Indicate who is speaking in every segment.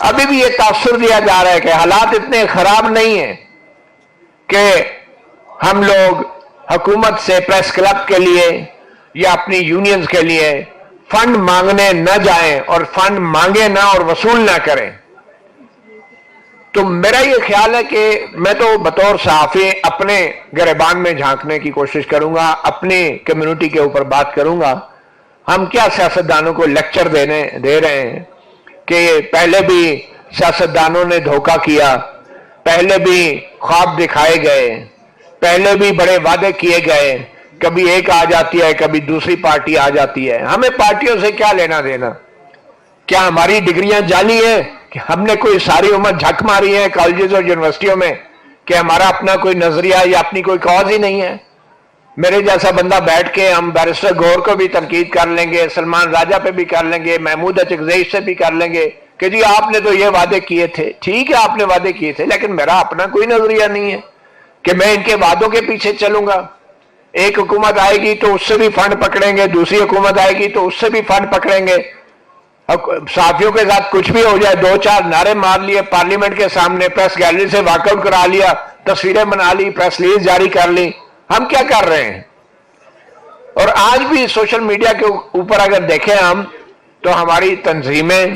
Speaker 1: ابھی بھی یہ تاثر دیا جا رہا ہے کہ حالات اتنے خراب نہیں ہیں کہ ہم لوگ حکومت سے پریس کلب کے لیے یا اپنی یونینز کے لیے فنڈ مانگنے نہ جائیں اور فنڈ مانگے نہ اور وصول نہ کریں. تو میرا یہ خیال ہے کہ میں تو بطور صحافی اپنے گریبان میں جھانکنے کی کوشش کروں گا, اپنی کمیونٹی کے اوپر بات کروں گا. ہم کیا سیاستدانوں کو لیکچر دے رہے ہیں کہ پہلے بھی سیاستدانوں نے دھوکہ کیا, پہلے بھی خواب دکھائے گئے, پہلے بھی بڑے وعدے کیے گئے, کبھی ایک آ جاتی ہے کبھی دوسری پارٹی آ جاتی ہے. ہمیں پارٹیوں سے کیا لینا دینا؟ کیا ہماری ڈگریاں جعلی ہیں کہ ہم نے کوئی ساری عمر جھک ماری ہے کالجز اور یونیورسٹیوں میں کہ ہمارا اپنا کوئی نظریہ یا اپنی کوئی کاز ہی نہیں ہے؟ میرے جیسا بندہ بیٹھ کے ہم بیرسٹر گور کو بھی تنقید کر لیں گے, سلمان راجہ پہ بھی کر لیں گے, محمود اچکزئی سے بھی کر لیں گے کہ جی آپ نے تو یہ وعدے کیے تھے. ٹھیک ہے آپ نے وعدے کیے تھے, لیکن میرا اپنا کوئی نظریہ نہیں ہے کہ میں ان کے وعدوں کے پیچھے چلوں گا. ایک حکومت آئے گی تو اس سے بھی فنڈ پکڑیں گے, دوسری حکومت آئے گی تو اس سے بھی فنڈ پکڑیں گے. صحافیوں کے ساتھ کچھ بھی ہو جائے, 2-4 نعرے مار لیے پارلیمنٹ کے سامنے, پریس گیلری سے واک آؤٹ کرا لیا, تصویریں بنا لی, پریس ریلیز جاری کر لی. ہم کیا کر رہے ہیں؟ اور آج بھی سوشل میڈیا کے اوپر اگر دیکھیں ہم تو ہماری تنظیمیں,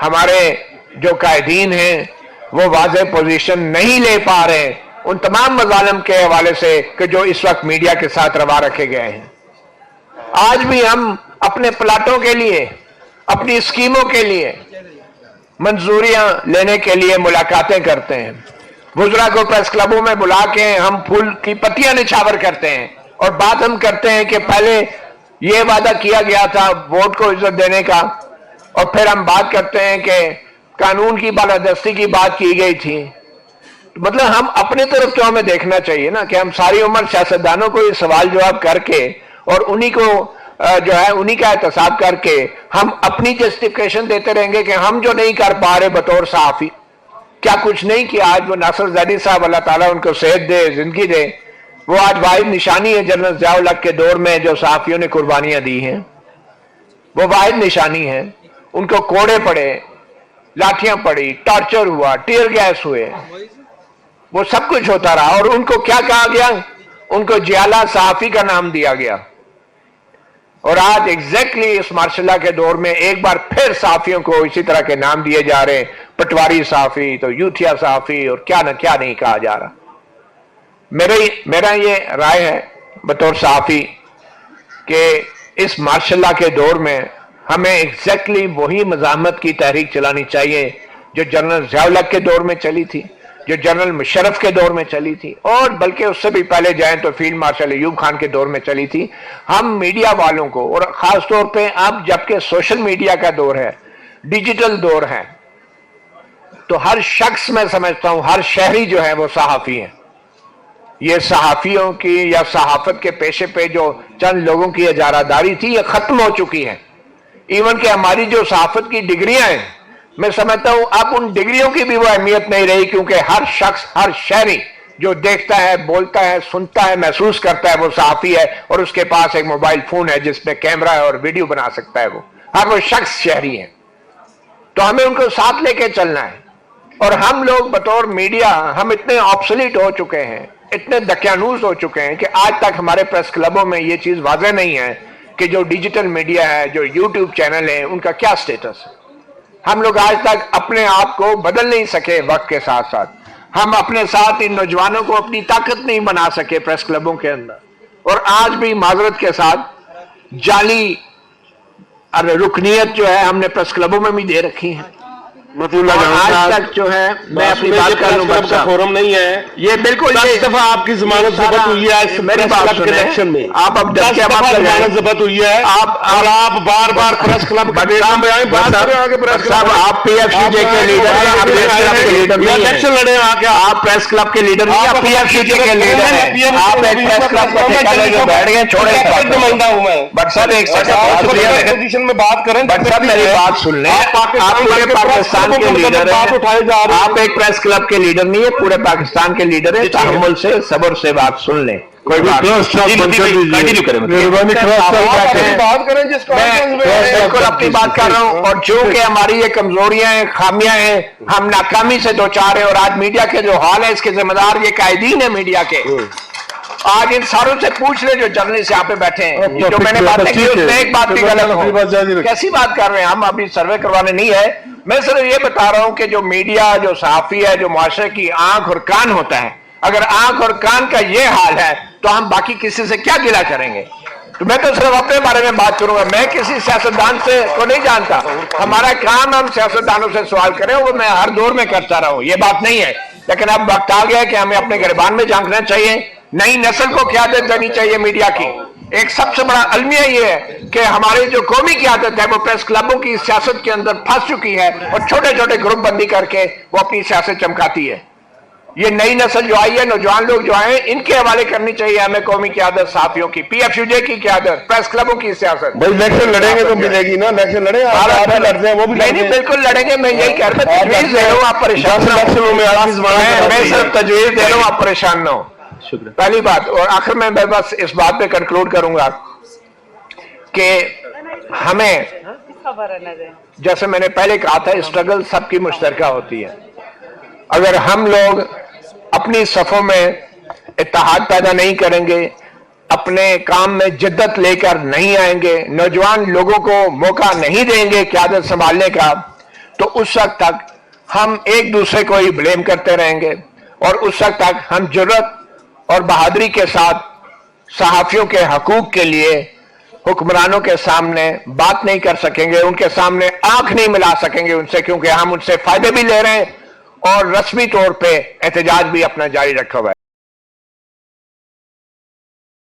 Speaker 1: ہمارے جو قائدین ہیں وہ واضح پوزیشن نہیں لے پا رہے ان تمام مظالم کے حوالے سے کہ جو اس وقت میڈیا کے ساتھ روا رکھے گئے ہیں. آج بھی ہم اپنے پلاٹوں کے لیے, اپنی اسکیموں کے لیے منظوریاں لینے کے لیے ملاقاتیں کرتے ہیں. وزراء کو پریس کلبوں میں بلا کے ہم پھول کی پتیاں نچھاور کرتے ہیں اور بات ہم کرتے ہیں کہ پہلے یہ وعدہ کیا گیا تھا ووٹ کو عزت دینے کا, اور پھر ہم بات کرتے ہیں کہ قانون کی بالادستی کی بات کی گئی تھی. مطلب ہم اپنے طرف تو ہمیں دیکھنا چاہیے نا کہ ہم ساری عمر سیاستدانوں کو یہ سوال جواب کر کے اور انہی کو جو ہے انہی کا احتساب کر کے ہم اپنی جسٹیفیکیشن دیتے رہیں گے کہ ہم جو نہیں کر پا رہے بطور صحافی, کیا کچھ نہیں کیا. آج وہ ناصر زیدی صاحب اللہ تعالیٰ ان کو صحت دے, زندگی دے, وہ آج واحد نشانی ہے جنرل ضیاء الحق کے دور میں جو صحافیوں نے قربانیاں دی ہیں, وہ واحد نشانی ہے. ان کو کوڑے پڑے, لاٹھیاں پڑی, ٹارچر ہوا, ٹیئر گیس ہوئے, وہ سب کچھ ہوتا رہا, اور ان کو کیا کہا گیا؟ ان کو جیالہ صحافی کا نام دیا گیا. اور آج ایگزیکٹلی اس ماشاء اللہ کے دور میں ایک بار پھر صحافیوں کو اسی طرح کے نام دیے جا رہے ہیں, پٹواری صحافی, تو یوتھیا صحافی, اور کیا نہ کیا نہیں کہا جا رہا. میرا یہ رائے ہے بطور صحافی کہ اس ماشاء اللہ کے دور میں ہمیں ایگزیکٹلی وہی مزاحمت کی تحریک چلانی چاہیے جو جنرل ضیاء الحق کے دور میں چلی تھی, جو جنرل مشرف کے دور میں چلی تھی, اور بلکہ اس سے بھی پہلے جائیں تو فیلڈ مارشل ایوب خان کے دور میں چلی تھی. ہم میڈیا والوں کو, اور خاص طور پہ اب جبکہ سوشل میڈیا کا دور ہے, ڈیجیٹل دور ہے, تو ہر شخص میں سمجھتا ہوں ہر شہری جو ہے وہ صحافی ہے. یہ صحافیوں کی یا صحافت کے پیشے پہ جو چند لوگوں کی اجارہ داری تھی یہ ختم ہو چکی ہے. ایون کہ ہماری جو صحافت کی ڈگریاں ہیں, میں سمجھتا ہوں اب ان ڈگریوں کی بھی وہ اہمیت نہیں رہی, کیونکہ ہر شخص, ہر شہری جو دیکھتا ہے, بولتا ہے, سنتا ہے, محسوس کرتا ہے وہ صحافی ہے, اور اس کے پاس ایک موبائل فون ہے جس میں کیمرہ ہے اور ویڈیو بنا سکتا ہے. وہ ہر وہ شخص شہری ہے. تو ہمیں ان کو ساتھ لے کے چلنا ہے. اور ہم لوگ بطور میڈیا ہم اتنے آبسلیٹ ہو چکے ہیں, اتنے دقیانوس ہو چکے ہیں کہ آج تک ہمارے پریس کلبوں میں یہ چیز واضح نہیں ہے کہ جو ڈیجیٹل میڈیا ہے, جو یوٹیوب چینل ہے, ان کا کیا سٹیٹس ہے. ہم لوگ آج تک اپنے آپ کو بدل نہیں سکے وقت کے ساتھ ساتھ. ہم اپنے ساتھ ان نوجوانوں کو اپنی طاقت نہیں بنا سکے پریس کلبوں کے اندر, اور آج بھی معذرت کے ساتھ جعلی رکنیت جو ہے ہم نے پریس کلبوں میں بھی دے رکھی ہے. آج تک جو ہے میں اپنی بات کر لوں, بچہ فورم نہیں ہے یہ بالکل 10 دفعہ آپ کی ضمانت ضبط ہوئی ہے میری بات الیکشن میں, آپ اب 10 دفعہ ضمانت ضبط ہوئی ہے, آپ بار بار پریس کلب صاحب آپ پی ایف سی جے کے لیڈر ہیں, الیکشن لڑے آپ پریس کلب کے لیڈر نہیں, آپ پی ایف سی جے کے لیڈر ہیں, آپ ایک پریس کلب کا ٹھیکہ لے کے بیٹھ گئے, چھوڑے نمائندہ ہوں میں. بٹ صاحب ایک پوزیشن میں بات کریں, بٹ صاحب میری بات سن لیں, آپ پورے پاکستان کے لیڈر ہیں, آپ ایک پریس کلب کے لیڈر نہیں ہے, پورے پاکستان کے لیڈر ہیں. تحمل سے, صبر سے بات سن لیں. کوئی بات
Speaker 2: کنٹینیو کریں
Speaker 3: بات کریں جس
Speaker 1: میں بالکل اپنی بات کر رہا ہوں، اور جو کہ ہماری یہ کمزوریاں ہیں، خامیاں ہیں، ہم ناکامی سے دوچار ہیں، اور آج میڈیا کے جو حال ہے اس کے ذمہ دار یہ قائدین ہیں میڈیا کے. آج ان ساروں سے پوچھ لے جو جرنلسٹ یہاں پہ بیٹھے ہیں، جو میں نے باتیں کی اس میں ایک بات بھی غلط ہو. کیسی بات کر رہے ہیں؟ ہم ابھی سروے کروانے نہیں ہے. میں صرف یہ بتا رہا ہوں کہ جو میڈیا، جو صحافی ہے، جو معاشرے کی آنکھ اور کان ہوتا ہے، اگر آنکھ اور کان کا یہ حال ہے تو ہم باقی کسی سے کیا گلہ کریں گے؟ تو میں تو صرف اپنے بارے میں بات کروں گا، میں کسی سیاستدان سے کو نہیں جانتا. ہمارا کام ہم سیاستدانوں سے سوال کریں، وہ میں ہر دور میں کرتا رہا ہوں، یہ بات نہیں ہے. لیکن اب وقت آ گیا کہ ہمیں اپنے گریبان میں جھانکنا چاہیے. نئی نسل کو قیادت دینی چاہیے میڈیا کی. ایک سب سے بڑا المیہ یہ ہے کہ ہماری جو قومی قیادت ہے وہ پریس کلبوں کی سیاست کے اندر پھنس چکی ہے، اور چھوٹے چھوٹے گروپ بندی کر کے وہ اپنی سیاست چمکاتی ہے. یہ نئی نسل جو آئی ہے، نوجوان لوگ جو آئے، ان کے حوالے کرنی چاہیے ہمیں قومی قیادت، صحافیوں کی، پی ایف یو جے کی قیادت، پریس کلبوں کی سیاست.
Speaker 3: بھائی الیکشن لڑیں گے تو ملے گی نا، الیکشن لڑیں گے، آپ بھی لڑتے ہیں وہ بھی
Speaker 1: نہیں بالکل لڑیں گے. میں یہی کہہ رہا ہوں، تجویز دے رہا ہوں، آپ پریشان نہ ہوں. میں صرف تجویز دے رہا ہوں، آپ پریشان نہ ہوں. پہلی بات. اور آخر میں بس اس بات پہ کنکلوڈ کروں گا کہ ہمیں، جیسے میں نے پہلے کہا تھا، اسٹرگل سب کی مشترکہ ہوتی ہے. اگر ہم لوگ اپنی صفوں میں اتحاد پیدا نہیں کریں گے، اپنے کام میں جدت لے کر نہیں آئیں گے، نوجوان لوگوں کو موقع نہیں دیں گے قیادت سنبھالنے کا، تو اس وقت تک ہم ایک دوسرے کو ہی بلیم کرتے رہیں گے، اور اس وقت تک ہم جرأت اور بہادری کے ساتھ صحافیوں کے حقوق کے لیے حکمرانوں کے سامنے بات نہیں کر سکیں گے، ان کے سامنے آنکھ نہیں ملا سکیں گے ان سے، کیونکہ ہم ان سے فائدے بھی لے رہے ہیں اور رسمی طور پہ احتجاج بھی اپنا جاری رکھا ہوا ہے.